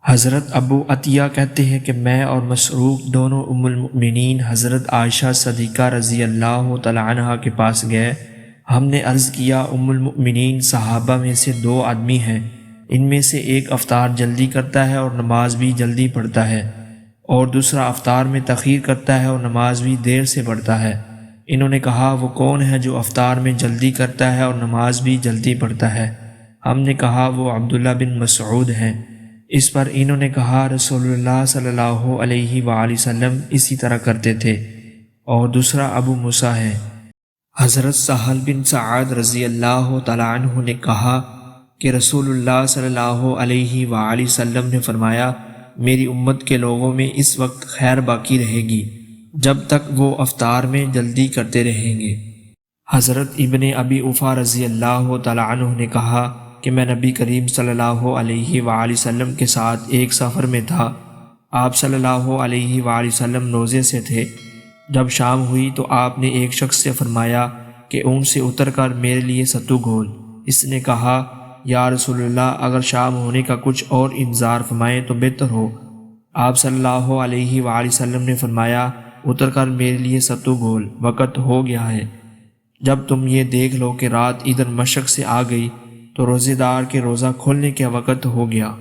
حضرت ابو عطیہ کہتے ہیں کہ میں اور مسروق دونوں ام المؤمنین حضرت عائشہ صدیقہ رضی اللہ تعالی عنہا کے پاس گئے۔ ہم نے عرض کیا، ام المؤمنین صحابہ میں سے دو آدمی ہیں، ان میں سے ایک افطار جلدی کرتا ہے اور نماز بھی جلدی پڑھتا ہے، اور دوسرا افطار میں تاخیر کرتا ہے اور نماز بھی دیر سے پڑھتا ہے۔ انہوں نے کہا، وہ کون ہے جو افطار میں جلدی کرتا ہے اور نماز بھی جلدی پڑھتا ہے؟ ہم نے کہا، وہ عبداللہ بن مسعود ہیں۔ اس پر انہوں نے کہا، رسول اللہ صلی اللہ علیہ وآلہ وسلم اسی طرح کرتے تھے۔ اور دوسرا ابو موسیٰ ہے۔ حضرت سہل بن سعد رضی اللہ تعالی عنہ نے کہا کہ رسول اللہ صلی اللہ علیہ وآلہ وسلم نے فرمایا، میری امت کے لوگوں میں اس وقت خیر باقی رہے گی جب تک وہ افطار میں جلدی کرتے رہیں گے۔ حضرت ابن ابی اوفا رضی اللہ تعالی عنہ نے کہا کہ میں نبی کریم صلی اللہ علیہ وآلہ وسلم کے ساتھ ایک سفر میں تھا۔ آپ صلی اللہ علیہ وآلہ وسلم روزے سے تھے۔ جب شام ہوئی تو آپ نے ایک شخص سے فرمایا کہ اونٹ سے اتر کر میرے لیے ستو گھول۔ اس نے کہا، یا رسول اللہ، اگر شام ہونے کا کچھ اور انتظار فرمائیں تو بہتر ہو۔ آپ صلی اللہ علیہ وآلہ وسلم نے فرمایا، اتر کر میرے لیے ستو گھول، وقت ہو گیا ہے۔ جب تم یہ دیکھ لو کہ رات ادھر مشرق سے آ گئی تو روزے دار کے روزہ کھولنے کا وقت ہو گیا۔